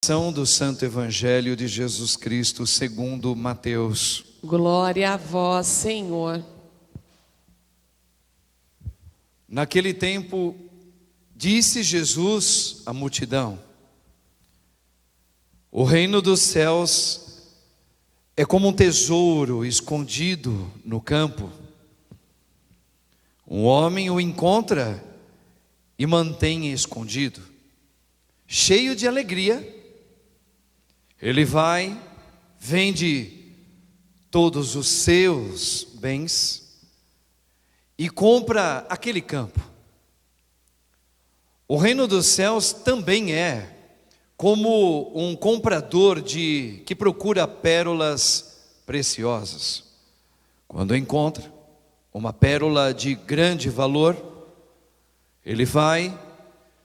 Do Santo Evangelho de Jesus Cristo segundo Mateus. Glória a vós, Senhor. Naquele tempo, disse Jesus à multidão: o reino dos céus é como um tesouro escondido no campo. Um homem o encontra e mantém escondido. Cheio de alegria, ele vai, vende todos os seus bens e compra aquele campo. O reino dos céus também é como um comprador que procura pérolas preciosas. Quando encontra uma pérola de grande valor, ele vai,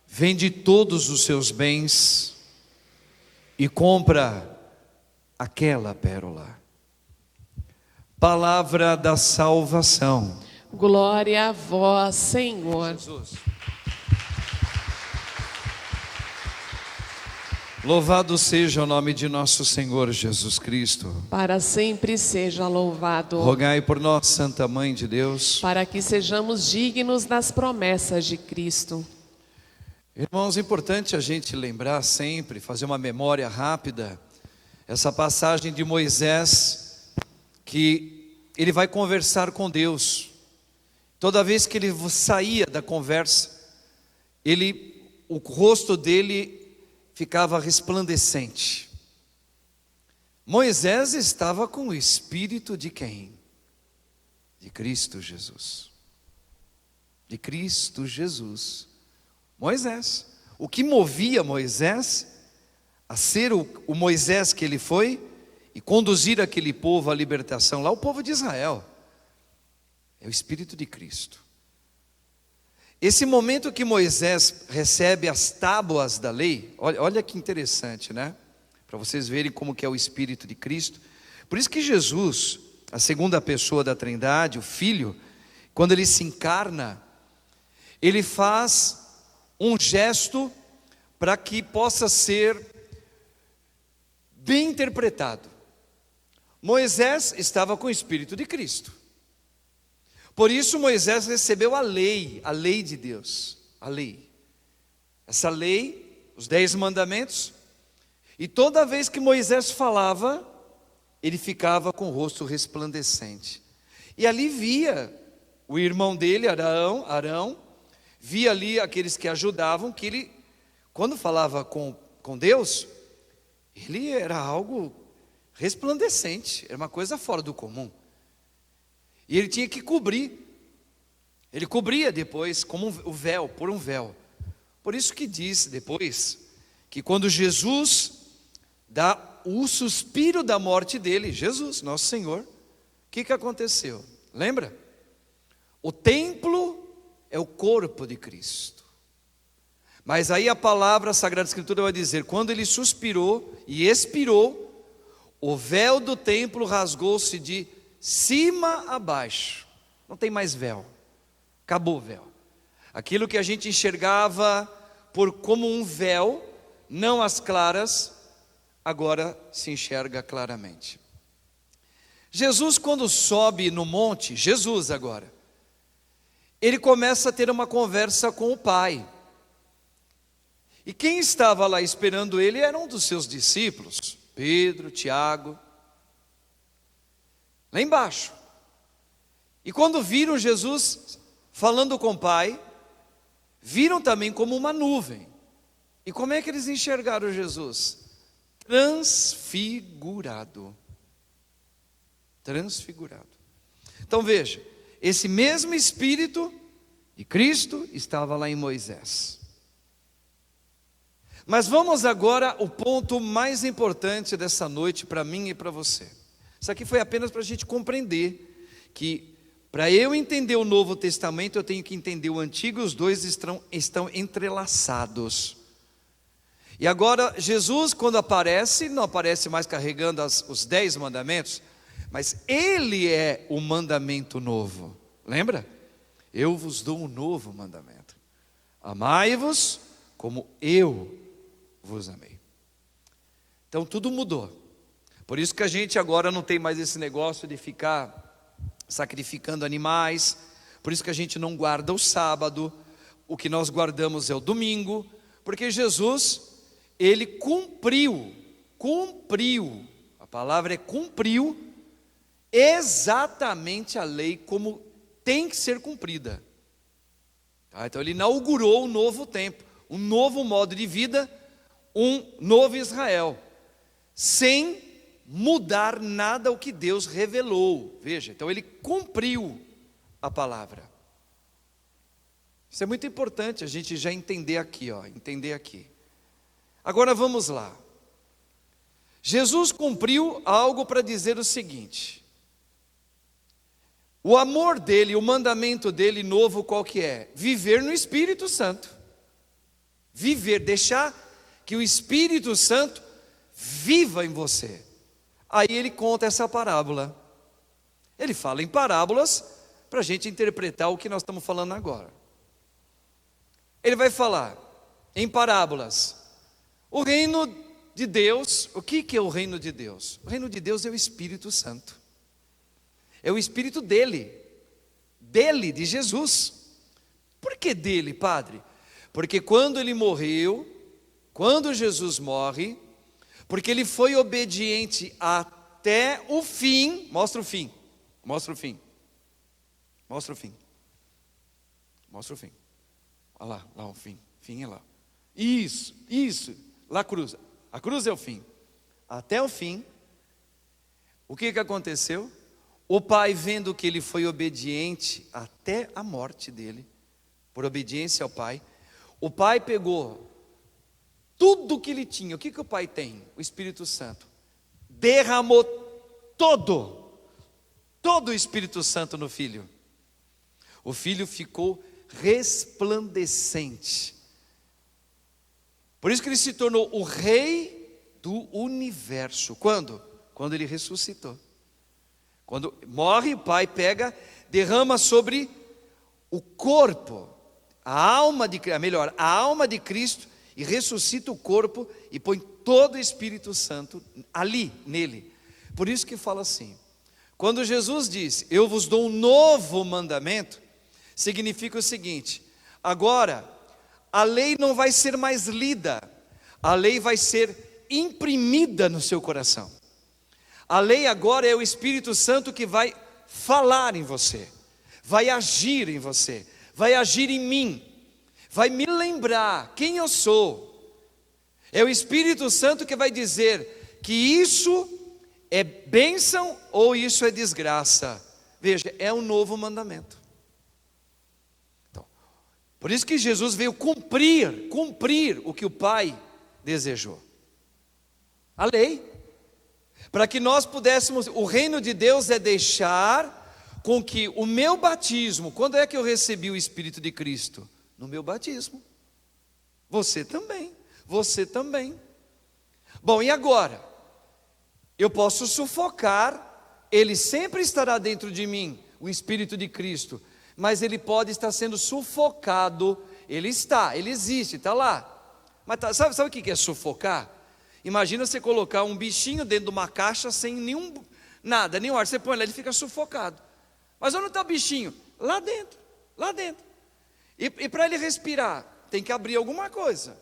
vende todos os seus bens e compra aquela pérola. Palavra da salvação. Glória a vós, Senhor. Jesus. Louvado seja o nome de nosso Senhor Jesus Cristo. Para sempre seja louvado. Rogai por nós, Santa Mãe de Deus, para que sejamos dignos das promessas de Cristo. Irmãos, é importante a gente lembrar sempre, fazer uma memória rápida, essa passagem de Moisés, que ele vai conversar com Deus. Toda vez que ele saía da conversa, o rosto dele ficava resplandecente. Moisés estava com o espírito de quem? De Cristo Jesus. De Cristo Jesus. Moisés. O que movia Moisés a ser o Moisés que ele foi e conduzir aquele povo à libertação, lá o povo de Israel, é o Espírito de Cristo. Esse momento que Moisés recebe as tábuas da lei, olha que interessante, né? Para vocês verem como que é o Espírito de Cristo. Por isso que Jesus, a segunda pessoa da Trindade, o Filho, quando ele se encarna, ele faz um gesto para que possa ser bem interpretado. Moisés estava com o Espírito de Cristo. Por isso Moisés recebeu a lei de Deus, a lei. Essa lei, os 10 mandamentos, e toda vez que Moisés falava, ele ficava com o rosto resplandecente. E ali via o irmão dele, Arão, via ali aqueles que ajudavam, que ele, quando falava com Deus, ele era algo resplandecente, era uma coisa fora do comum. E ele tinha que cobrir. Ele cobria depois como o véu, por um véu. Por isso que diz depois, que quando Jesus dá o suspiro da morte dele, Jesus, nosso Senhor, o que aconteceu? Lembra? O templo é o corpo de Cristo. Mas aí a palavra, a Sagrada Escritura vai dizer, quando ele suspirou e expirou, o véu do templo rasgou-se de cima a baixo. Não tem mais véu. Acabou o véu. Aquilo que a gente enxergava como um véu, não as claras, agora se enxerga claramente. Jesus, quando sobe no monte, Jesus agora, ele começa a ter uma conversa com o Pai. E quem estava lá esperando ele era um dos seus discípulos, Pedro, Tiago, lá embaixo. E quando viram Jesus falando com o Pai, viram também como uma nuvem. E como é que eles enxergaram Jesus? Transfigurado. Transfigurado. Então veja, esse mesmo Espírito de Cristo estava lá em Moisés. Mas vamos agora ao ponto mais importante dessa noite para mim e para você. Isso aqui foi apenas para a gente compreender que para eu entender o Novo Testamento eu tenho que entender o Antigo, e os dois estão entrelaçados. E agora Jesus, quando aparece, não aparece mais carregando os 10 mandamentos, mas Ele é o mandamento novo. Lembra? Eu vos dou um novo mandamento: amai-vos como eu vos amei. Então tudo mudou. Por isso que a gente agora não tem mais esse negócio de ficar sacrificando animais. Por isso que a gente não guarda o sábado. O que nós guardamos é o domingo. Porque Jesus, ele cumpriu, a palavra é cumpriu, exatamente a lei como tem que ser cumprida. Tá? Então ele inaugurou um novo tempo, um novo modo de vida, um novo Israel, sem mudar nada o que Deus revelou. Veja, então ele cumpriu a palavra. Isso é muito importante a gente já entender aqui, entender aqui. Agora vamos lá. Jesus cumpriu algo para dizer o seguinte: o amor dele, o mandamento dele novo qual que é? Viver no Espírito Santo. Viver, deixar que o Espírito Santo viva em você. Aí ele conta essa parábola. Ele fala em parábolas para a gente interpretar o que nós estamos falando agora. Ele vai falar em parábolas. O reino de Deus, o que é o reino de Deus? O reino de Deus é o Espírito Santo. É o Espírito dele, de Jesus. Por que dele, padre? Porque quando ele morreu, quando Jesus morre, porque ele foi obediente até o fim. Mostra o fim. Olha lá o fim. Fim é lá. Isso. Lá a cruz. A cruz é o fim. Até o fim. O que aconteceu? O pai, vendo que ele foi obediente até a morte dele, por obediência ao pai, o pai pegou tudo que ele tinha. O que o pai tem? O Espírito Santo. Derramou todo o Espírito Santo no filho. O filho ficou resplandecente. Por isso que ele se tornou o rei do universo. Quando? Quando ele ressuscitou. Quando morre, o pai pega, derrama sobre o corpo, a alma de Cristo, e ressuscita o corpo e põe todo o Espírito Santo ali, nele. Por isso que fala assim, quando Jesus diz, eu vos dou um novo mandamento, significa o seguinte: agora, a lei não vai ser mais lida, a lei vai ser imprimida no seu coração. A lei agora é o Espírito Santo que vai falar em você, vai agir em você, vai agir em mim, vai me lembrar quem eu sou. É o Espírito Santo que vai dizer que isso é bênção ou isso é desgraça. Veja, é um novo mandamento. Então, por isso que Jesus veio cumprir o que o Pai desejou. A lei. Para que nós pudéssemos, o reino de Deus é deixar com que o meu batismo, quando é que eu recebi o Espírito de Cristo? No meu batismo. Você também. Bom, e agora? Eu posso sufocar, ele sempre estará dentro de mim, o Espírito de Cristo, mas ele pode estar sendo sufocado. Ele existe, está lá. Mas sabe o que é sufocar? Imagina você colocar um bichinho dentro de uma caixa sem nenhum ar. Você põe lá, ele fica sufocado. Mas onde está o bichinho? Lá dentro. E para ele respirar, tem que abrir alguma coisa.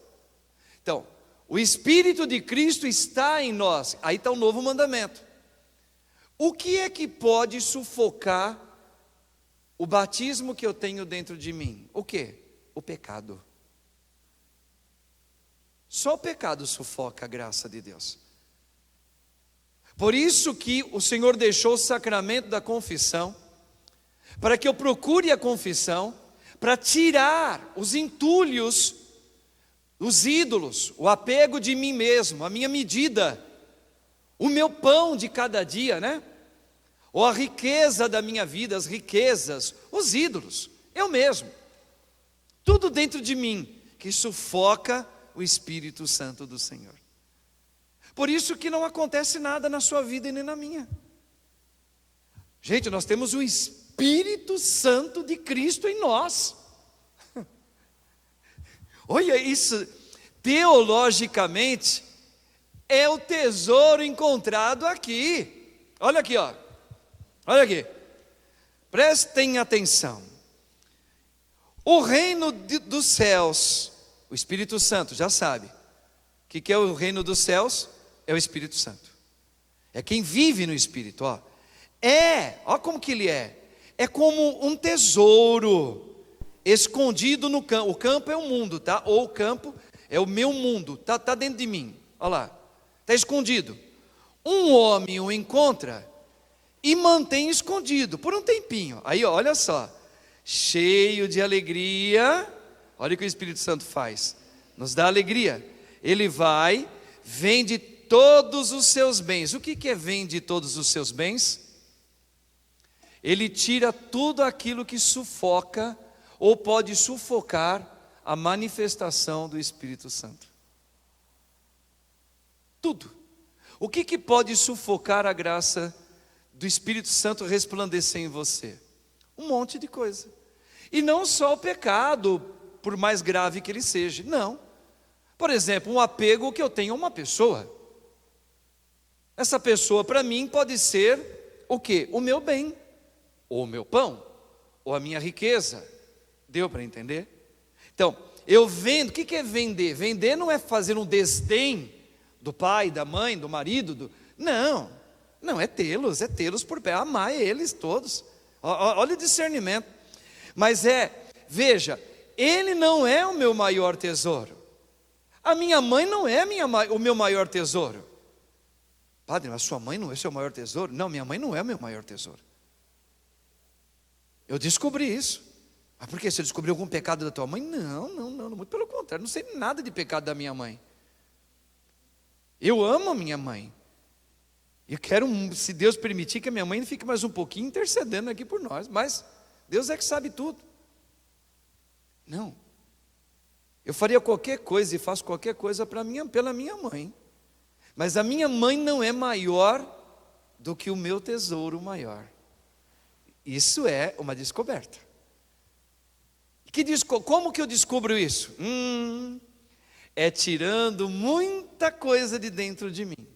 Então, o Espírito de Cristo está em nós. Aí está o novo mandamento. O que é que pode sufocar o batismo que eu tenho dentro de mim? O quê? O pecado. Só o pecado sufoca a graça de Deus. Por isso que o Senhor deixou o sacramento da confissão, para que eu procure a confissão, para tirar os entulhos, os ídolos, o apego de mim mesmo, a minha medida, o meu pão de cada dia, né? Ou a riqueza da minha vida, as riquezas, os ídolos, eu mesmo. Tudo dentro de mim que sufoca o Espírito Santo do Senhor. Por isso que não acontece nada na sua vida e nem na minha. Gente, nós temos o Espírito Santo de Cristo em nós. Olha isso, teologicamente é o tesouro encontrado aqui. Olha aqui, ó. Olha aqui. Prestem atenção. O reino dos céus, o Espírito Santo já sabe. O que é o reino dos céus? É o Espírito Santo. É quem vive no Espírito, ó. Ó como que ele é. É como um tesouro escondido no campo. O campo é o mundo, tá? Ou o campo é o meu mundo, tá dentro de mim. Olha lá, está escondido. Um homem o encontra e mantém escondido por um tempinho. Aí, ó, olha só, cheio de alegria. Olha o que o Espírito Santo faz, nos dá alegria. Ele vai, vende todos os seus bens. O que é vende todos os seus bens? Ele tira tudo aquilo que sufoca ou pode sufocar a manifestação do Espírito Santo. Tudo. O que pode sufocar a graça do Espírito Santo resplandecer em você? Um monte de coisa. E não só o pecado, por mais grave que ele seja. Não. Por exemplo, um apego que eu tenho a uma pessoa. Essa pessoa para mim pode ser o quê? O meu bem, ou o meu pão, ou a minha riqueza. Deu para entender? Então, eu vendo. O que é vender? Vender não é fazer um desdém do pai, da mãe, do marido. Não é tê-los por pé, amar eles todos. Olha o discernimento. Mas veja, ele não é o meu maior tesouro. A minha mãe não é o meu maior tesouro. Padre, mas sua mãe não é o seu maior tesouro? Não, minha mãe não é o meu maior tesouro. Eu descobri isso. Mas por que? Você descobriu algum pecado da tua mãe? Não, muito pelo contrário, não sei nada de pecado da minha mãe. Eu amo a minha mãe. E quero, se Deus permitir, que a minha mãe fique mais um pouquinho intercedendo aqui por nós. Mas Deus é que sabe tudo. Não. Eu faria qualquer coisa e faço qualquer coisa pela minha mãe. Mas a minha mãe não é maior do que o meu tesouro maior. Isso é uma descoberta. Como que eu descubro isso? É tirando muita coisa de dentro de mim.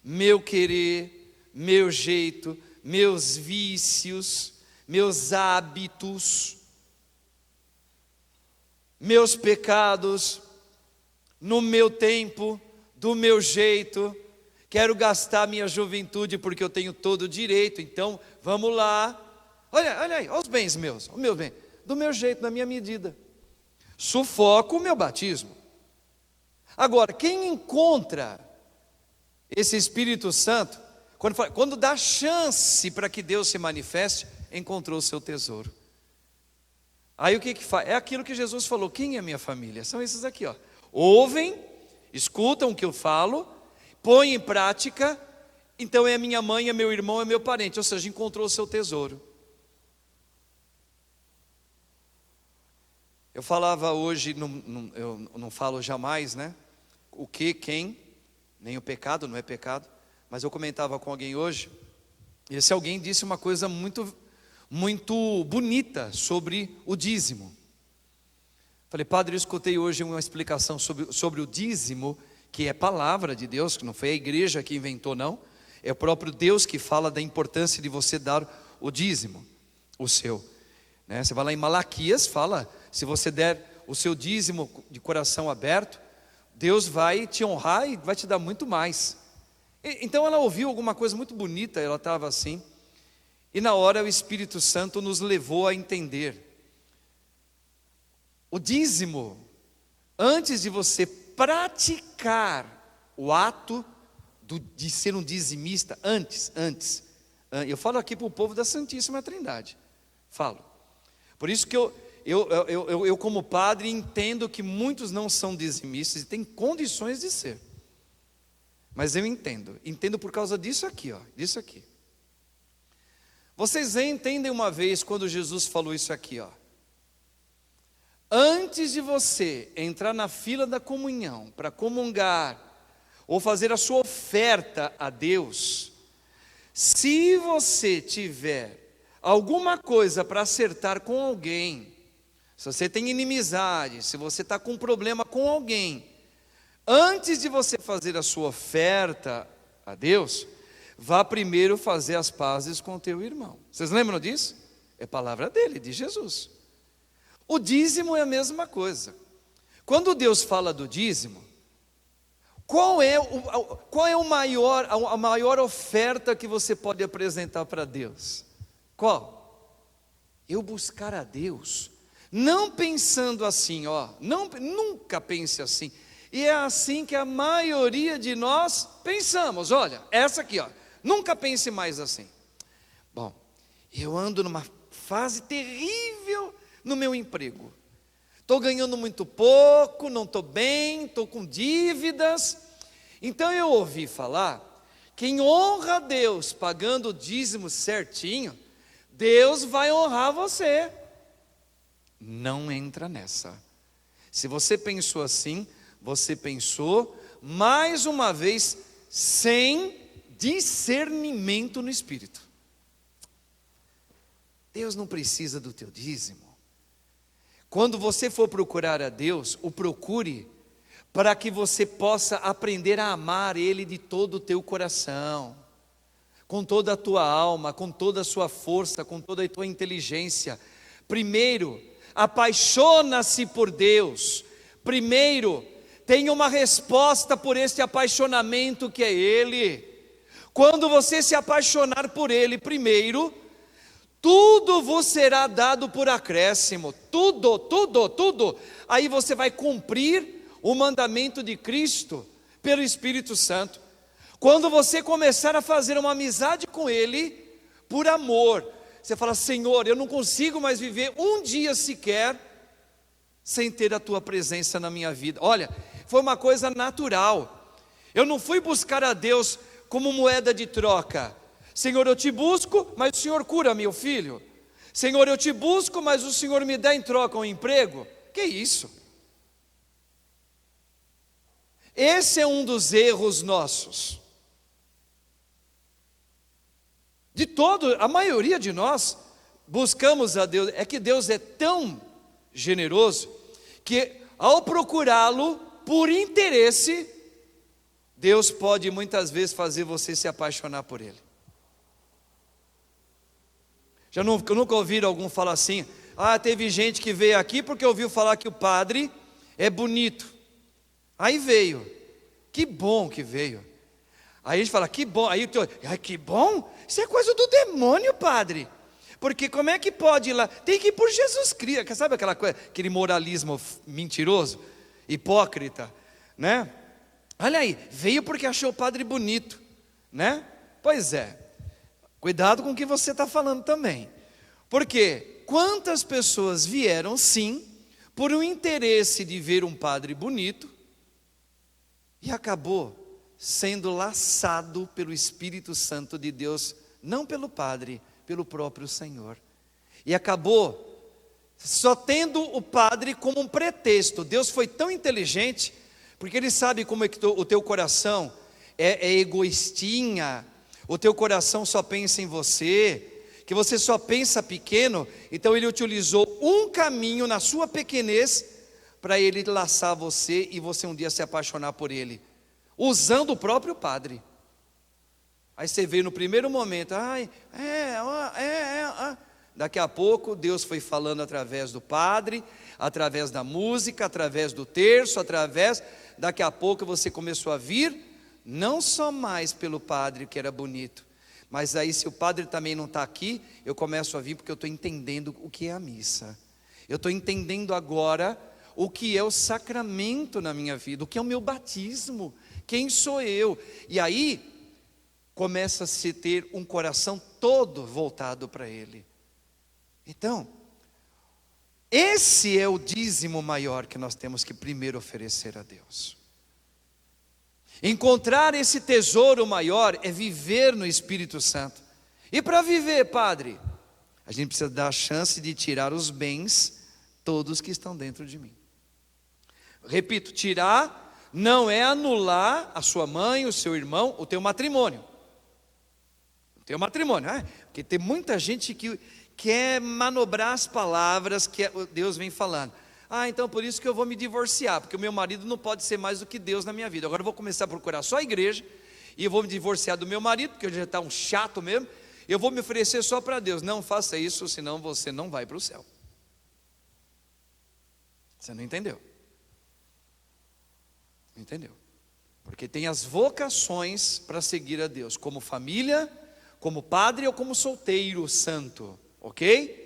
Meu querer, meu jeito, meus vícios, meus hábitos, meus pecados, no meu tempo, do meu jeito. Quero gastar minha juventude porque eu tenho todo o direito, então vamos lá. Olha aí, olha os bens meus, o meu bem, do meu jeito, na minha medida. Sufoco o meu batismo. Agora, quem encontra esse Espírito Santo, quando dá chance para que Deus se manifeste, encontrou o seu tesouro. Aí o que faz? É aquilo que Jesus falou: quem é minha família? São esses aqui, ó. Ouvem, escutam o que eu falo, põem em prática. Então é minha mãe, é meu irmão, é meu parente. Ou seja, encontrou o seu tesouro. Eu falava hoje, eu não falo jamais, né? O que, quem, nem o pecado, não é pecado. Mas eu comentava com alguém hoje, e esse alguém disse uma coisa muito bonita sobre o dízimo. Falei: padre, eu escutei hoje uma explicação sobre o dízimo, que é palavra de Deus, que não foi a igreja que inventou, não. É o próprio Deus que fala da importância de você dar o dízimo, o seu. Né? Você vai lá em Malaquias, fala: se você der o seu dízimo de coração aberto, Deus vai te honrar e vai te dar muito mais. Então ela ouviu alguma coisa muito bonita, ela estava assim, e na hora o Espírito Santo nos levou a entender. O dízimo, antes de você praticar o ato de ser um dizimista, antes, eu falo aqui para o povo da Santíssima Trindade, falo. Por isso que eu como padre entendo que muitos não são dizimistas e têm condições de ser. Mas eu entendo por causa disso aqui, ó, disso aqui. Vocês entendem uma vez quando Jesus falou isso aqui, ó. Antes de você entrar na fila da comunhão para comungar ou fazer a sua oferta a Deus, se você tiver alguma coisa para acertar com alguém, se você tem inimizade, se você está com um problema com alguém, Antes de você fazer a sua oferta a Deus, vá primeiro fazer as pazes com o teu irmão. Vocês lembram disso? É palavra dele, de Jesus. O dízimo é a mesma coisa. Quando Deus fala do dízimo, qual é a maior oferta que você pode apresentar para Deus? Qual? Eu buscar a Deus, não pensando assim, nunca pense assim. E é assim que a maioria de nós pensamos. Olha, essa aqui, nunca pense mais assim. Bom, eu ando numa fase terrível no meu emprego. Estou ganhando muito pouco, não estou bem, estou com dívidas. Então eu ouvi falar, quem honra a Deus pagando o dízimo certinho, Deus vai honrar você. Não entra nessa. Se você pensou assim, você pensou, mais uma vez, sem discernimento no Espírito. Deus não precisa do teu dízimo. Quando você for procurar a Deus, o procure para que você possa aprender a amar Ele de todo o teu coração, com toda a tua alma, com toda a sua força, com toda a tua inteligência. Primeiro, apaixona-se por Deus. Primeiro, tenha uma resposta por este apaixonamento que é Ele. Quando você se apaixonar por Ele primeiro, tudo vos será dado por acréscimo, tudo. Aí você vai cumprir o mandamento de Cristo pelo Espírito Santo. Quando você começar a fazer uma amizade com Ele, por amor, você fala: Senhor, eu não consigo mais viver um dia sequer sem ter a Tua presença na minha vida. Olha, foi uma coisa natural. Eu não fui buscar a Deus como moeda de troca. Senhor, eu te busco, mas o Senhor cura meu filho. Senhor, eu te busco, mas o Senhor me dá em troca um emprego. Que isso? Esse é um dos erros nossos. A maioria de nós buscamos a Deus. É que Deus é tão generoso que ao procurá-lo por interesse, Deus pode muitas vezes fazer você se apaixonar por Ele. Já nunca ouviram algum falar assim: teve gente que veio aqui porque ouviu falar que o padre é bonito. Aí veio, que bom que veio. Aí a gente fala: que bom, que bom? Isso é coisa do demônio, padre. Porque como é que pode ir lá? Tem que ir por Jesus Cristo. Sabe aquela coisa, aquele moralismo mentiroso, hipócrita, né? Olha aí, veio porque achou o padre bonito, né? Pois é. Cuidado com o que você está falando também. Porque quantas pessoas vieram sim, por um interesse de ver um padre bonito, e acabou sendo laçado pelo Espírito Santo de Deus, não pelo padre, pelo próprio Senhor. E acabou só tendo o padre como um pretexto. Deus foi tão inteligente, porque Ele sabe como é que o teu coração é egoístinha, o teu coração só pensa em você, que você só pensa pequeno. Então Ele utilizou um caminho na sua pequenez para Ele laçar você e você um dia se apaixonar por Ele, usando o próprio padre. Aí você veio no primeiro momento, daqui a pouco Deus foi falando através do padre, através da música, através do terço, daqui a pouco você começou a vir, não só mais pelo padre que era bonito, mas aí se o padre também não está aqui, eu começo a vir porque eu estou entendendo o que é a missa. Eu estou entendendo agora o que é o sacramento na minha vida, o que é o meu batismo, quem sou eu. E aí começa a se ter um coração todo voltado para Ele. Então, esse é o dízimo maior que nós temos que primeiro oferecer a Deus. Encontrar esse tesouro maior é viver no Espírito Santo. E para viver, padre, a gente precisa dar a chance de tirar os bens todos que estão dentro de mim. Repito, tirar não é anular a sua mãe, o seu irmão, o teu matrimônio. Porque tem muita gente que quer manobrar as palavras que Deus vem falando. Ah, então por isso que eu vou me divorciar, porque o meu marido não pode ser mais do que Deus na minha vida. Agora eu vou começar a procurar só a igreja, e eu vou me divorciar do meu marido, porque ele já está um chato mesmo. Eu vou me oferecer só para Deus. Não faça isso, senão você não vai para o céu. Você não entendeu? Não entendeu? Porque tem as vocações para seguir a Deus, como família, como padre ou como solteiro santo, ok?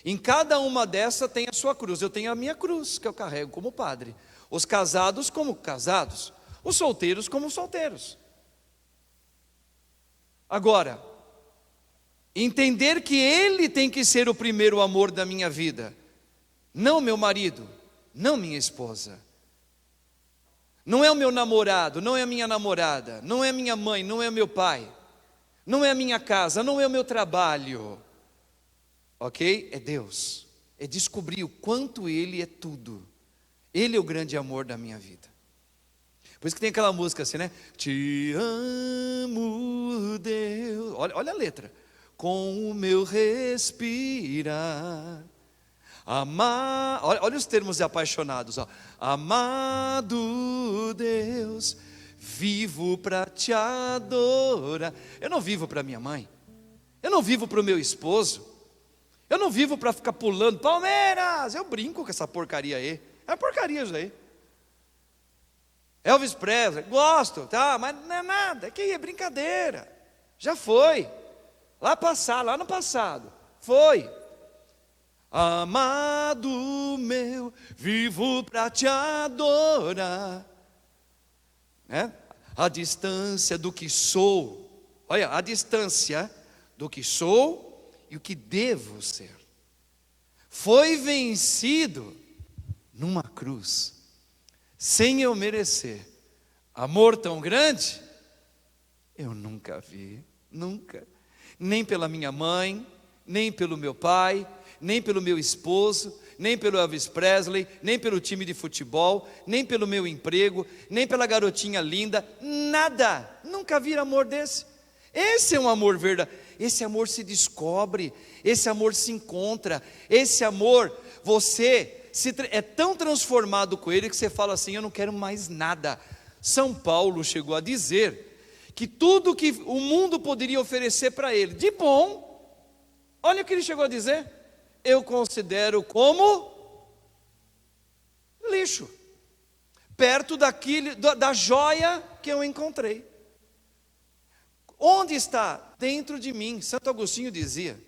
Em cada uma dessas tem a sua cruz. Eu tenho a minha cruz, que eu carrego como padre. Os casados como casados. Os solteiros como solteiros. Agora, entender que Ele tem que ser o primeiro amor da minha vida. Não meu marido, não minha esposa. Não é o meu namorado, não é a minha namorada. Não é minha mãe, não é meu pai. Não é a minha casa, não é o meu trabalho. Ok? É Deus. É descobrir o quanto Ele é tudo. Ele é o grande amor da minha vida. Por isso que tem aquela música assim, né? Te amo, Deus. Olha a letra. Com o meu respirar. Olha os termos de apaixonados. Ó. Amado Deus, vivo para te adorar. Eu não vivo para minha mãe. Eu não vivo para o meu esposo. Eu não vivo para ficar pulando, Palmeiras, eu brinco com essa porcaria aí, é porcaria isso aí. Elvis Presley, gosto, tá, mas não é nada, que é brincadeira, já foi, lá no passado, foi. Amado meu, vivo para te adorar, né? A distância do que sou, olha, a distância do que sou e o que devo ser, foi vencido numa cruz, sem eu merecer. Amor tão grande, eu nunca vi, nunca, nem pela minha mãe, nem pelo meu pai, nem pelo meu esposo, nem pelo Elvis Presley, nem pelo time de futebol, nem pelo meu emprego, nem pela garotinha linda, nada, nunca vi amor desse. Esse é um amor verdadeiro, esse amor se descobre, esse amor se encontra, esse amor, você é tão transformado com ele que você fala assim, eu não quero mais nada. São Paulo chegou a dizer que tudo que o mundo poderia oferecer para ele, de bom, olha o que ele chegou a dizer, eu considero como lixo, perto da joia que eu encontrei. Onde está? Dentro de mim. Santo Agostinho dizia.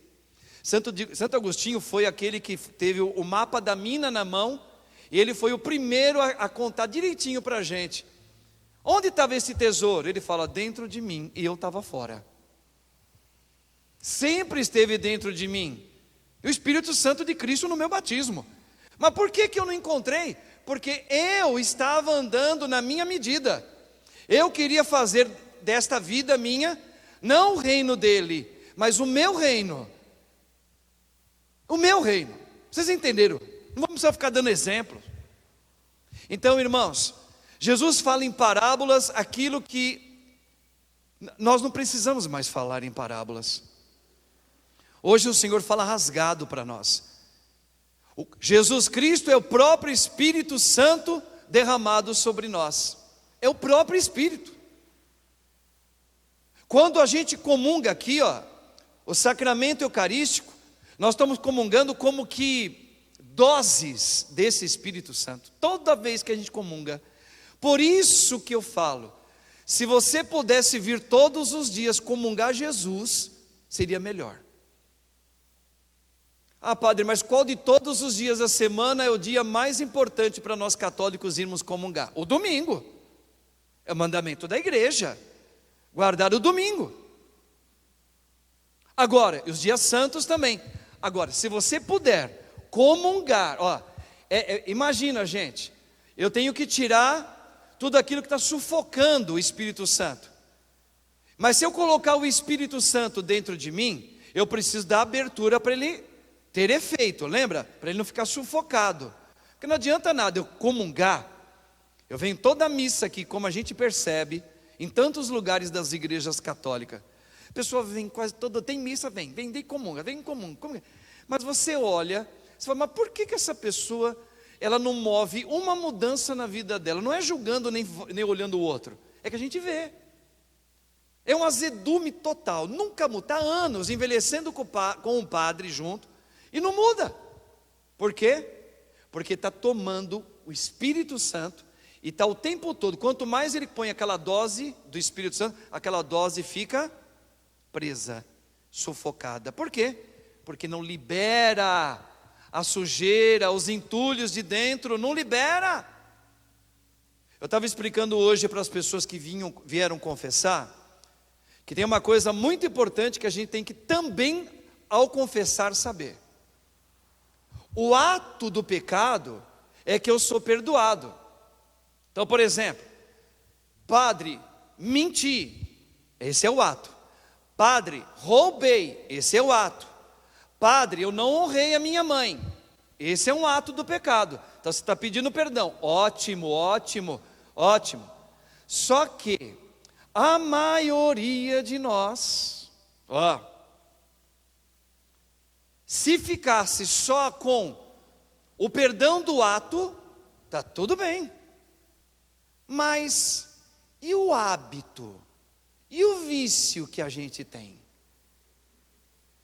Santo Agostinho foi aquele que teve o mapa da mina na mão, e ele foi o primeiro a contar direitinho para a gente. Onde estava esse tesouro? Ele fala, dentro de mim, e eu estava fora. Sempre esteve dentro de mim. E o Espírito Santo de Cristo no meu batismo. Mas por que eu não encontrei? Porque eu estava andando na minha medida. Eu queria fazer desta vida minha, não o reino dele, mas o meu reino. O meu reino. Vocês entenderam? Não vamos só ficar dando exemplos. Então, irmãos, Jesus fala em parábolas aquilo que nós não precisamos mais falar em parábolas. Hoje o Senhor fala rasgado para nós. Jesus Cristo é o próprio Espírito Santo derramado sobre nós. É o próprio Espírito. Quando a gente comunga aqui, ó, o sacramento eucarístico, nós estamos comungando como que doses desse Espírito Santo, toda vez que a gente comunga. Por isso que eu falo, se você pudesse vir todos os dias comungar Jesus, seria melhor. Ah, padre, mas qual de todos os dias da semana é o dia mais importante para nós católicos irmos comungar? O domingo, é o mandamento da igreja. Guardar o domingo. Agora, os dias santos também. Agora, se você puder comungar, ó, imagina, gente, eu tenho que tirar tudo aquilo que está sufocando o Espírito Santo. Mas se eu colocar o Espírito Santo dentro de mim, eu preciso dar abertura para ele ter efeito, lembra? Para ele não ficar sufocado. Porque não adianta nada eu comungar. Eu venho toda a missa aqui, como a gente percebe, em tantos lugares das igrejas católicas, a pessoa vem quase toda, tem missa, vem comunga, vem comum. Mas você olha, você fala, mas por que essa pessoa, ela não move uma mudança na vida dela. Não é julgando nem olhando o outro, é que a gente vê. É um azedume total, nunca muda. Está anos envelhecendo com o padre junto e não muda. Por quê? Porque está tomando o Espírito Santo e está o tempo todo. Quanto mais ele põe aquela dose do Espírito Santo, aquela dose fica presa, sufocada. Por quê? Porque não libera a sujeira, os entulhos de dentro, não libera. Eu estava explicando hoje para as pessoas que vieram confessar, que tem uma coisa muito importante que a gente tem que também, ao confessar, saber. O ato do pecado é que eu sou perdoado. Então, por exemplo, padre, menti, esse é o ato. Padre, roubei, esse é o ato. Padre, eu não honrei a minha mãe, esse é um ato do pecado. Então você está pedindo perdão, ótimo, ótimo, ótimo. Só que a maioria de nós, se ficasse só com o perdão do ato, está tudo bem. Mas e o hábito? E o vício que a gente tem?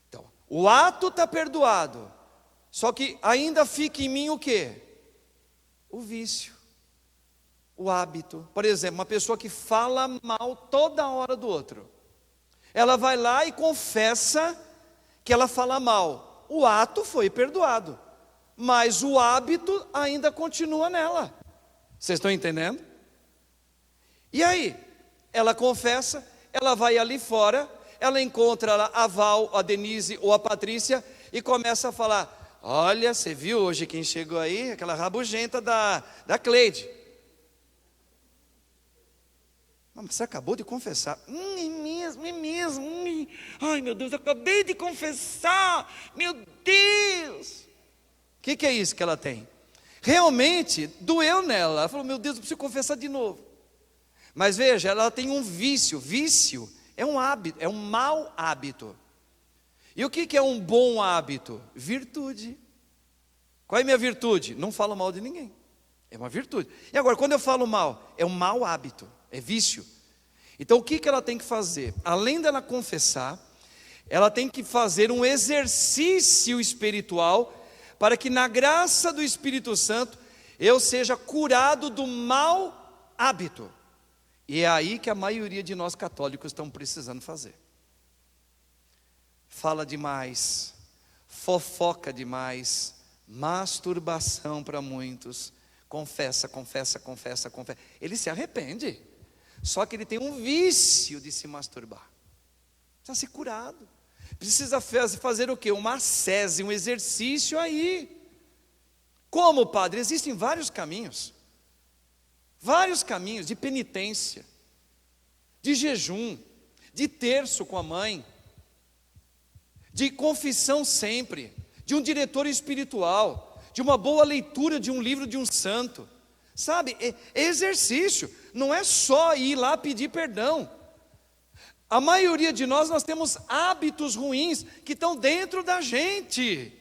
Então, o ato está perdoado, só que ainda fica em mim o quê? O vício, o hábito. Por exemplo, uma pessoa que fala mal toda hora do outro, ela vai lá e confessa que ela fala mal. O ato foi perdoado, mas o hábito ainda continua nela. Vocês estão entendendo? E aí, ela confessa, ela vai ali fora, ela encontra a Val, a Denise ou a Patrícia e começa a falar: olha, você viu hoje quem chegou aí? Aquela rabugenta da Cleide. Mas você acabou de confessar. É mesmo, é mesmo. Ai, meu Deus, eu acabei de confessar. Meu Deus. O que é isso que ela tem? Realmente doeu nela. Ela falou: meu Deus, eu preciso confessar de novo. Mas veja, ela tem um vício. Vício é um hábito, é um mau hábito. E o que é um bom hábito? Virtude. Qual é a minha virtude? Não falo mal de ninguém. É uma virtude. E agora, quando eu falo mal, é um mau hábito, é vício. Então o que ela tem que fazer? Além dela confessar, ela tem que fazer um exercício espiritual para que na graça do Espírito Santo eu seja curado do mau hábito. E é aí que a maioria de nós católicos estão precisando fazer. Fala demais, fofoca demais, masturbação para muitos, confessa. Ele se arrepende, só que ele tem um vício de se masturbar. Precisa ser curado. Precisa fazer o quê? Uma ascese, um exercício aí. Como, padre? Existem vários caminhos de penitência, de jejum, de terço com a mãe, de confissão sempre, de um diretor espiritual, de uma boa leitura de um livro de um santo. Sabe, é exercício, não é só ir lá pedir perdão. A maioria de nós temos hábitos ruins que estão dentro da gente.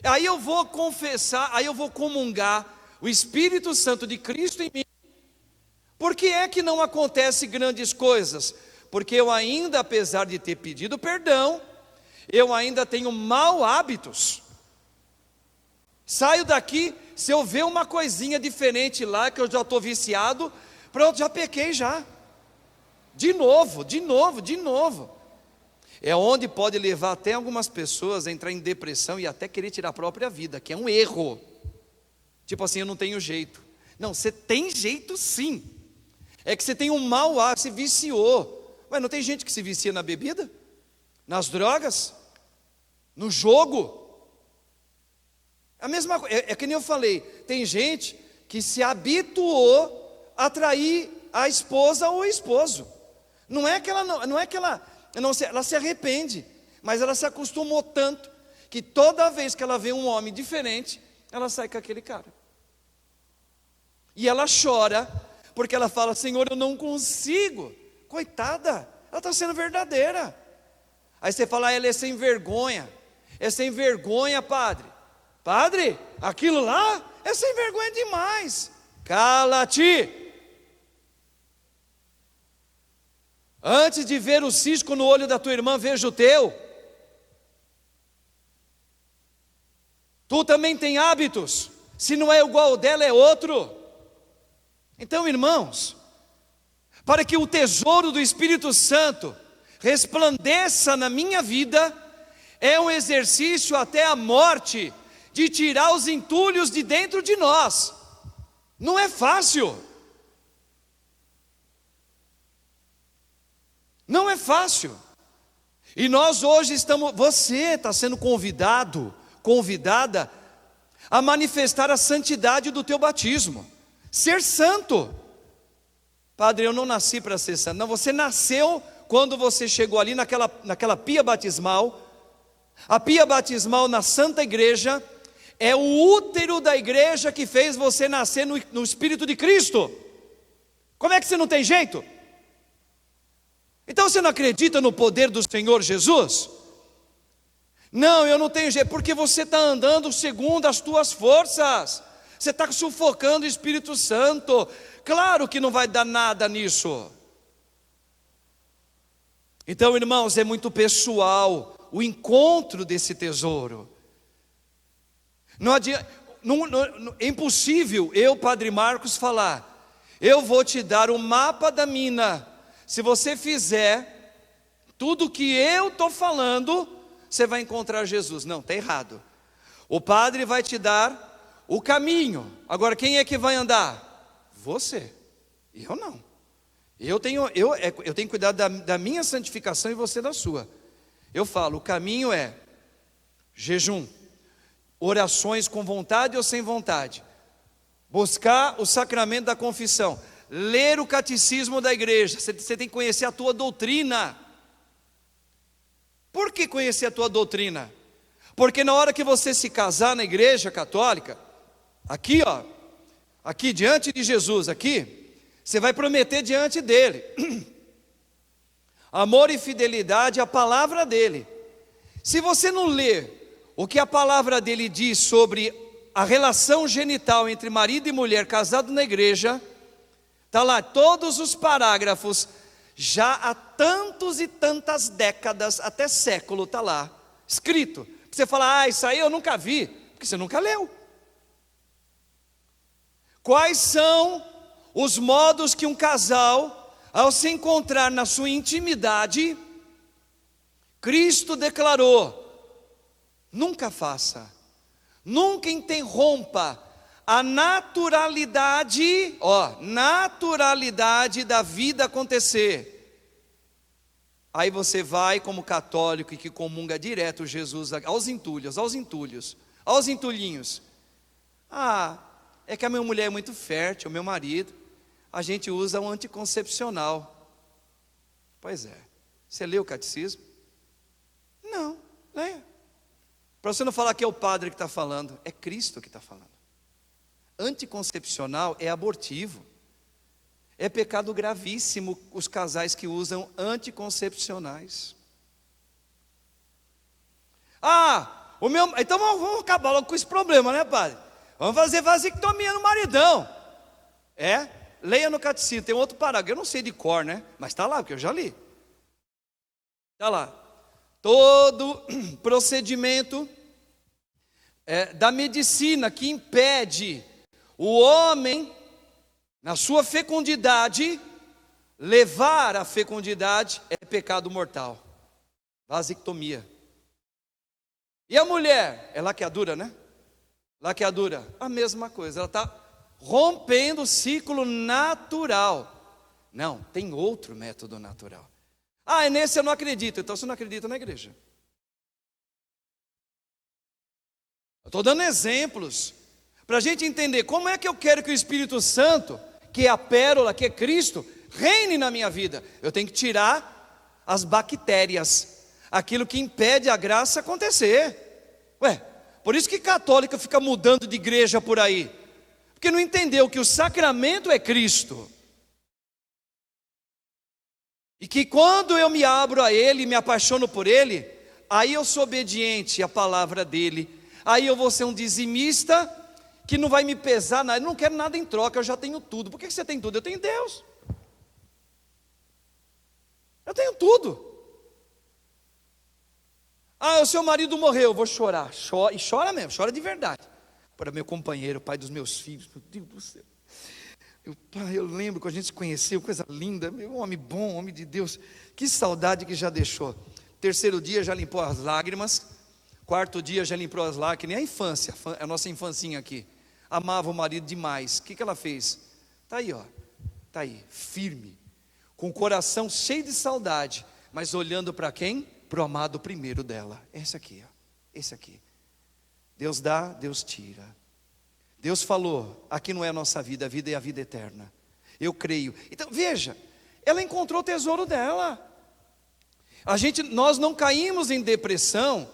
Aí eu vou confessar, aí eu vou comungar o Espírito Santo de Cristo em mim. Por que é que não acontece grandes coisas? Porque eu ainda, apesar de ter pedido perdão, eu ainda tenho maus hábitos. Saio daqui, se eu ver uma coisinha diferente lá, que eu já estou viciado, pronto, já pequei já. De novo. É onde pode levar até algumas pessoas a entrar em depressão e até querer tirar a própria vida, que é um erro. Tipo assim, eu não tenho jeito. Não, você tem jeito sim. É que você tem um mau hábito, você viciou. Mas não tem gente que se vicia na bebida? Nas drogas? No jogo? A mesma coisa, é que nem eu falei, tem gente que se habituou a trair a esposa ou o esposo. Ela se arrepende, mas ela se acostumou tanto que toda vez que ela vê um homem diferente, ela sai com aquele cara. E ela chora, porque ela fala: Senhor, eu não consigo. Coitada, ela está sendo verdadeira. Aí você fala: ela é sem vergonha. É sem vergonha, padre. Padre, aquilo lá é sem vergonha demais. Cala-te. Antes de ver o cisco no olho da tua irmã, veja o teu. Tu também tem hábitos. Se não é igual ao dela, é outro. Então, irmãos, para que o tesouro do Espírito Santo resplandeça na minha vida, é um exercício até a morte, de tirar os entulhos de dentro de nós. Não é fácil. Não é fácil. E nós hoje você está sendo convidada a manifestar a santidade do teu batismo. Ser santo. Padre, eu não nasci para ser santo. Não, você nasceu quando você chegou ali naquela pia batismal. A pia batismal na Santa Igreja é o útero da igreja que fez você nascer no Espírito de Cristo. Como é que você não tem jeito? Então você não acredita no poder do Senhor Jesus? Não, eu não tenho jeito, porque você está andando segundo as tuas forças. Você está sufocando o Espírito Santo. Claro que não vai dar nada nisso. Então, irmãos, é muito pessoal o encontro desse tesouro. É impossível eu, Padre Marcos, falar: eu vou te dar o mapa da mina. Se você fizer tudo o que eu estou falando, você vai encontrar Jesus. Não, está errado. O Padre vai te dar o caminho. Agora, quem é que vai andar? Você. Eu não. Eu tenho que cuidar da minha santificação e você da sua. Eu falo, o caminho é jejum, orações com vontade ou sem vontade, buscar o sacramento da confissão, ler o catecismo da igreja. Você tem que conhecer a tua doutrina. Por que conhecer a tua doutrina? Porque na hora que você se casar na igreja católica, aqui diante de Jesus, você vai prometer diante dele amor e fidelidade à palavra dele. Se você não lê o que a palavra dele diz sobre a relação genital entre marido e mulher casado na igreja, está lá todos os parágrafos, já há tantos e tantas décadas, até século, está lá, escrito. Você fala, isso aí eu nunca vi, porque você nunca leu. Quais são os modos que um casal, ao se encontrar na sua intimidade, Cristo declarou: nunca faça, nunca interrompa a naturalidade da vida acontecer. Aí você vai como católico e que comunga direto Jesus aos entulhos, aos entulhinhos. É que a minha mulher é muito fértil, o meu marido, a gente usa um anticoncepcional. Pois é, você leu o catecismo? Não, leia. Para você não falar que é o padre que está falando, é Cristo que está falando. Anticoncepcional é abortivo. É pecado gravíssimo os casais que usam anticoncepcionais. Então vamos acabar logo com esse problema, né, padre? Vamos fazer vasectomia no maridão. Leia no catecismo, tem outro parágrafo, eu não sei de cor, né? Mas está lá, porque eu já li. Está lá. Todo procedimento da medicina que impede o homem, na sua fecundidade, levar a fecundidade, é pecado mortal. Vasectomia. E a mulher? É laqueadura, né? Laqueadura, a mesma coisa. Ela está rompendo o ciclo natural. Não, tem outro método natural. Nesse eu não acredito. Então você não acredita na igreja. Eu estou dando exemplos para a gente entender como é que eu quero que o Espírito Santo, que é a pérola, que é Cristo, reine na minha vida. Eu tenho que tirar as bactérias, aquilo que impede a graça acontecer. Por isso que católica fica mudando de igreja por aí, porque não entendeu que o sacramento é Cristo, e que quando eu me abro a Ele, me apaixono por Ele, aí eu sou obediente à palavra dEle, aí eu vou ser um dizimista, que não vai me pesar nada, eu não quero nada em troca, eu já tenho tudo. Por que você tem tudo? Eu tenho Deus. Eu tenho tudo. Ah, o seu marido morreu, eu vou chorar. Chora, e chora mesmo, chora de verdade. Para meu companheiro, pai dos meus filhos, meu Deus do céu. Pai, eu lembro que a gente se conheceu, coisa linda, um homem bom, um homem de Deus. Que saudade que já deixou. Terceiro dia já limpou as lágrimas. Quarto dia já limpou as lágrimas, que nem a infância, a nossa infancinha aqui. Amava o marido demais. O que ela fez? Está aí, ó. Está aí, firme. Com o coração cheio de saudade. Mas olhando para quem? Para o amado primeiro dela. Esse aqui, ó. Esse aqui. Deus dá, Deus tira. Deus falou, aqui não é a nossa vida, a vida é a vida eterna. Eu creio. Então, veja, ela encontrou o tesouro dela. Nós não caímos em depressão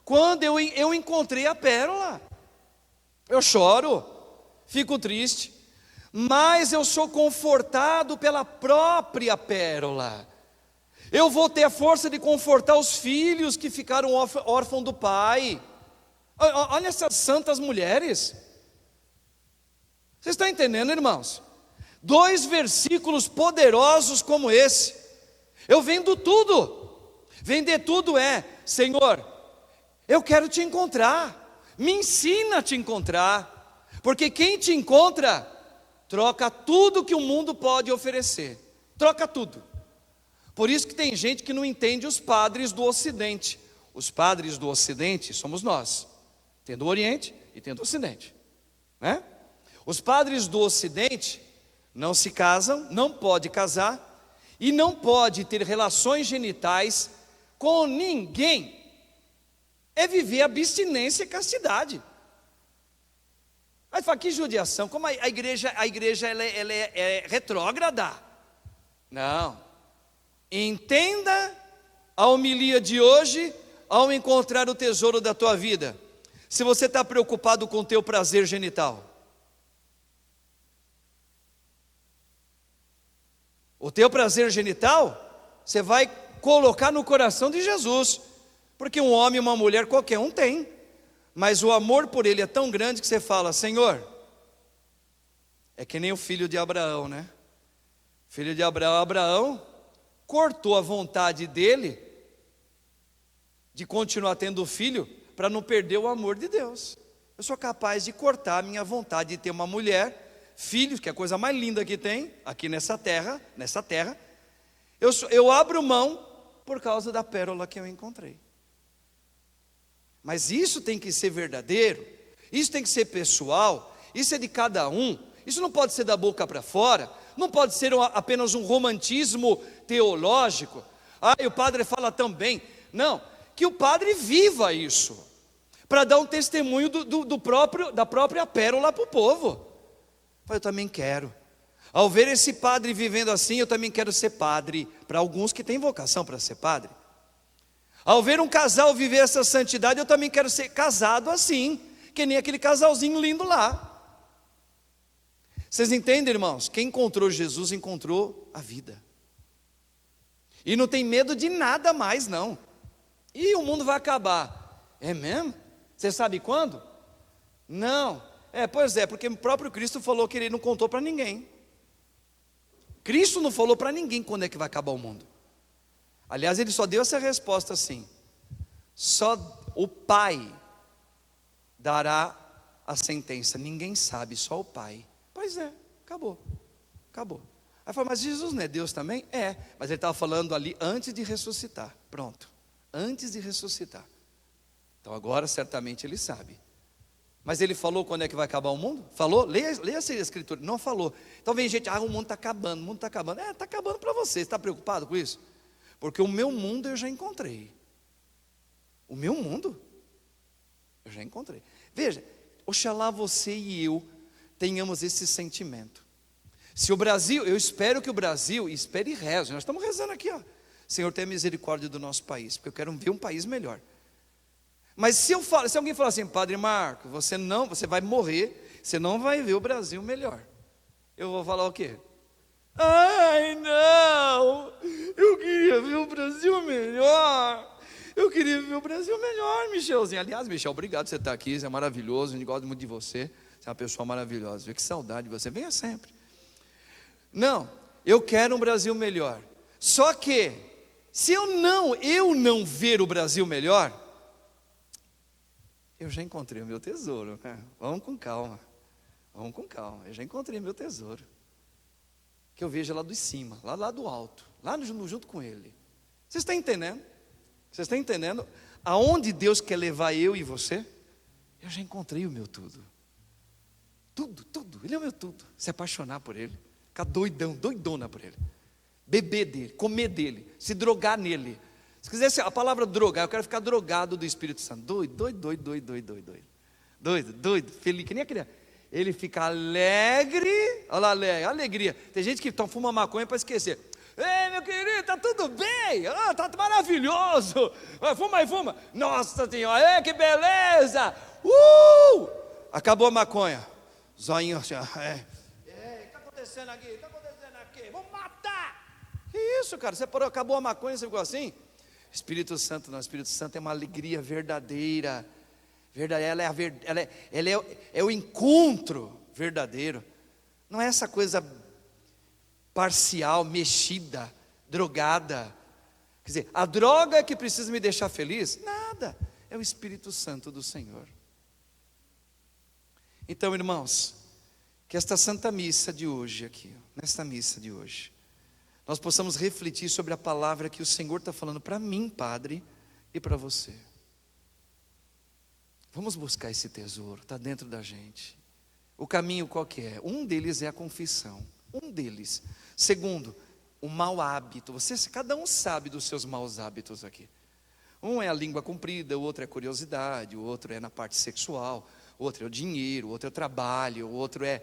quando eu encontrei a pérola. Eu choro, fico triste, mas eu sou confortado pela própria pérola. Eu vou ter a força de confortar os filhos que ficaram órfãos do pai. Olha essas santas mulheres. Vocês estão entendendo, irmãos? 2 versículos poderosos como esse. Eu vendo tudo. Vender tudo é: Senhor, eu quero te encontrar. Me ensina a te encontrar. Porque quem te encontra, troca tudo que o mundo pode oferecer. Troca tudo. Por isso que tem gente que não entende os padres do Ocidente. Os padres do Ocidente somos nós. Tem do Oriente e tem do Ocidente, né? Os padres do Ocidente não se casam, não pode casar e não pode ter relações genitais com ninguém. É viver abstinência e castidade. Aí fala, que judiação, como a igreja ela é retrógrada. Não. Entenda a homilia de hoje ao encontrar o tesouro da tua vida. Se você está preocupado com o teu prazer genital, o teu prazer genital, você vai colocar no coração de Jesus. Porque um homem e uma mulher qualquer um tem. Mas o amor por ele é tão grande que você fala: Senhor, é que nem o filho de Abraão, né? Filho de Abraão cortou a vontade dele de continuar tendo filho para não perder o amor de Deus. Eu sou capaz de cortar a minha vontade de ter uma mulher, filhos, que é a coisa mais linda que tem aqui nessa terra. Eu abro mão por causa da pérola que eu encontrei. Mas isso tem que ser verdadeiro, isso tem que ser pessoal, isso é de cada um, isso não pode ser da boca para fora, não pode ser apenas um romantismo teológico. Ah, e o padre fala também. Não, que o padre viva isso, para dar um testemunho da própria pérola para o povo. Eu também quero. Ao ver esse padre vivendo assim, eu também quero ser padre. Para alguns que têm vocação para ser padre. Ao ver um casal viver essa santidade, eu também quero ser casado assim, que nem aquele casalzinho lindo lá. Vocês entendem, irmãos? Quem encontrou Jesus, encontrou a vida. E não tem medo de nada mais, não. E o mundo vai acabar. É mesmo? Você sabe quando? Não. Pois é, porque o próprio Cristo falou que ele não contou para ninguém. Cristo não falou para ninguém quando é que vai acabar o mundo. Aliás, ele só deu essa resposta assim: só o Pai dará a sentença. Ninguém sabe, só o Pai. Pois é, acabou. Aí fala, mas Jesus não é Deus também? É, mas ele estava falando ali antes de ressuscitar. Pronto, antes de ressuscitar. Então agora certamente ele sabe. Mas ele falou quando é que vai acabar o mundo? Falou? Leia essa escritura. Não falou. Então vem gente, o mundo está acabando, o mundo está acabando. Está acabando para você. Você está preocupado com isso? Porque o meu mundo eu já encontrei. O meu mundo eu já encontrei. Veja, oxalá você e eu tenhamos esse sentimento. Se o Brasil, eu espero que o Brasil, espere e reze. Nós estamos rezando aqui, ó. Senhor, tenha misericórdia do nosso país, porque eu quero ver um país melhor. Mas se alguém falar assim, Padre Marco, você vai morrer, você não vai ver o Brasil melhor. Eu vou falar o quê? Ai, não, eu queria ver o Brasil melhor. Eu queria ver o Brasil melhor, Michelzinho. Aliás, Michel, obrigado por você estar aqui, você é maravilhoso, a gente gosta muito de você. Você é uma pessoa maravilhosa. Que saudade de você. Venha sempre. Não, eu quero um Brasil melhor. Só que, se eu não ver o Brasil melhor, eu já encontrei o meu tesouro. Vamos com calma. Vamos com calma. Eu já encontrei meu tesouro. Que eu vejo lá de cima, lá do alto, lá junto com Ele. Vocês estão entendendo? Vocês estão entendendo? Aonde Deus quer levar eu e você? Eu já encontrei o meu tudo. Tudo. Ele é o meu tudo. Se apaixonar por Ele. Ficar doidona por Ele. Beber dele, comer dele, se drogar nele. Se quiser a palavra drogar, eu quero ficar drogado do Espírito Santo. Doido, feliz, que nem aquele. Ele fica alegre, olha lá, alegria. Tem gente que fuma maconha para esquecer. Ei, meu querido, tá tudo bem? Tá maravilhoso. Fuma. Nossa Senhora, que beleza. Acabou a maconha. Zoinho assim, o que está acontecendo aqui? Vamos matar. Que isso, cara? Você parou, acabou a maconha, você ficou assim? Espírito Santo não, Espírito Santo é uma alegria verdadeira. Ela é o encontro verdadeiro. Não é essa coisa parcial, mexida, drogada. Quer dizer, a droga que precisa me deixar feliz? Nada, é o Espírito Santo do Senhor. Então, irmãos, que esta Santa Missa de hoje aqui, nesta missa de hoje, nós possamos refletir sobre a palavra que o Senhor está falando para mim, Padre, e para você. Vamos buscar esse tesouro, está dentro da gente. O caminho qual que é? Um deles é a confissão, um deles. Segundo, o mau hábito. Cada um sabe dos seus maus hábitos aqui. Um é a língua comprida, o outro é a curiosidade, o outro é na parte sexual, o outro é o dinheiro, o outro é o trabalho, o outro é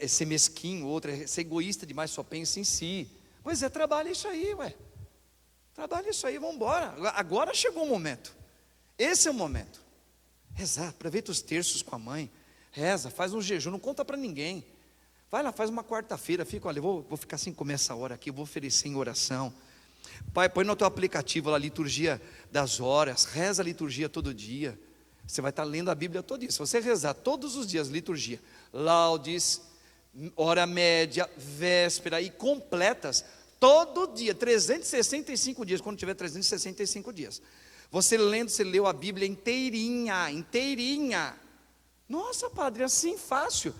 ser mesquinho, o outro é ser egoísta demais, só pensa em si. Pois é, trabalha isso aí, trabalha isso aí, vamos embora. Agora chegou o momento, esse é o momento. Rezar, aproveita os terços com a mãe, reza, faz um jejum, não conta para ninguém. Vai lá, faz uma quarta-feira, fica, olha, vou ficar sem comer essa hora aqui, vou oferecer em oração. Pai, põe no teu aplicativo lá, liturgia das horas, reza a liturgia todo dia. Você vai estar lendo a Bíblia todo dia. Se você rezar todos os dias liturgia, laudes, hora média, véspera e completas, todo dia, 365 dias, quando tiver 365 dias. Você lendo, você leu a Bíblia inteirinha. Nossa, padre, assim fácil.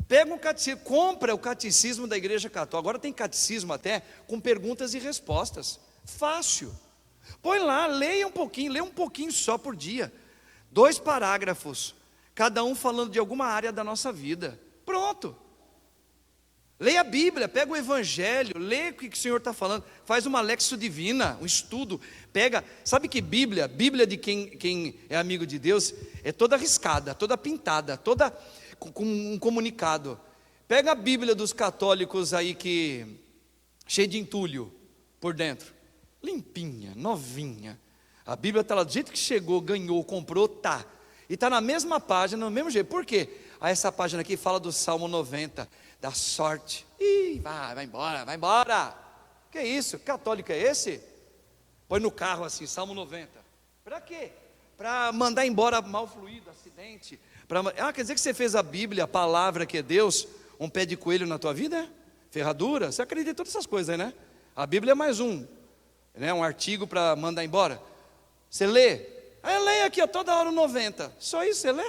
Pega um catecismo, compra o catecismo da Igreja Católica. Agora tem catecismo até com perguntas e respostas. Fácil. Põe lá, lê um pouquinho só por dia. 2 parágrafos, cada um falando de alguma área da nossa vida. Pronto. Leia a Bíblia, pega o Evangelho, lê o que o Senhor está falando, faz uma lexo divina, um estudo, pega, sabe que Bíblia de quem é amigo de Deus, é toda riscada, toda pintada, toda com um comunicado. Pega a Bíblia dos católicos aí cheia de entulho por dentro, limpinha, novinha, a Bíblia está lá do jeito que chegou, ganhou, comprou, e está na mesma página, no mesmo jeito. Por quê? Essa página aqui fala do Salmo 90, da sorte. Vai embora. Que isso? Católico é esse? Põe no carro assim, Salmo 90. Para quê? Para mandar embora mal fluido, acidente. Quer dizer que você fez a Bíblia, a palavra que é Deus, um pé de coelho na tua vida? Ferradura? Você acredita em todas essas coisas aí, né? A Bíblia é mais um artigo para mandar embora. Você lê? Leia aqui toda hora o 90. Só isso você lê?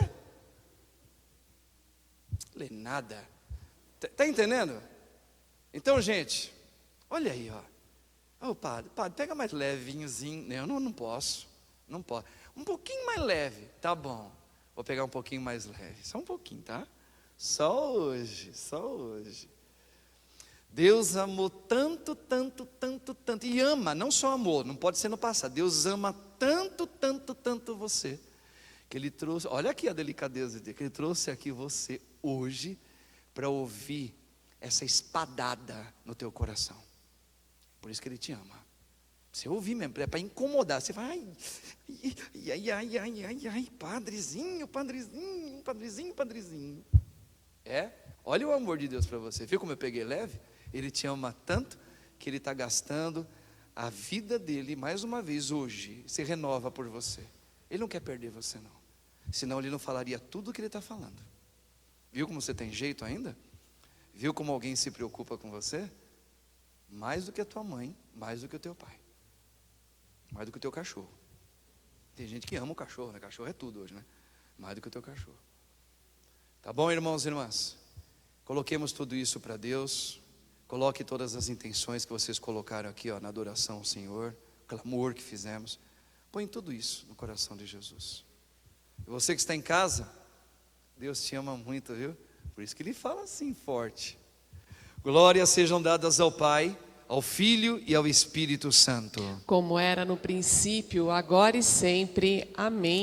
Lê nada. Está entendendo? Então, gente, olha aí, padre, pega mais levinhozinho. Eu não posso. Um pouquinho mais leve, tá bom. Vou pegar um pouquinho mais leve, só um pouquinho, tá? Só hoje. Deus amou tanto, e ama, não só amor, não pode ser no passado. Deus ama tanto você, que Ele trouxe, olha aqui a delicadeza dele, que Ele trouxe aqui você hoje, para ouvir essa espadada no teu coração. Por isso que Ele te ama. Você ouvir mesmo, é para incomodar. Você vai, padrezinho. Olha o amor de Deus para você. Viu como eu peguei leve? Ele te ama tanto que Ele está gastando a vida dele mais uma vez hoje. Se renova por você. Ele não quer perder você não. senão ele não falaria tudo o que ele está falando. Viu como você tem jeito ainda? Viu como alguém se preocupa com você? Mais do que a tua mãe, mais do que o teu pai, mais do que o teu cachorro. Tem gente que ama o cachorro, né? Cachorro é tudo hoje, né? Mais do que o teu cachorro. Tá bom, irmãos e irmãs? Coloquemos tudo isso para Deus. Coloque todas as intenções que vocês colocaram aqui, ó, na adoração ao Senhor, o clamor que fizemos. Põe tudo isso no coração de Jesus. E você que está em casa, Deus te ama muito, viu? Por isso que Ele fala assim forte. Glórias sejam dadas ao Pai, ao Filho e ao Espírito Santo. Como era no princípio, agora e sempre. Amém.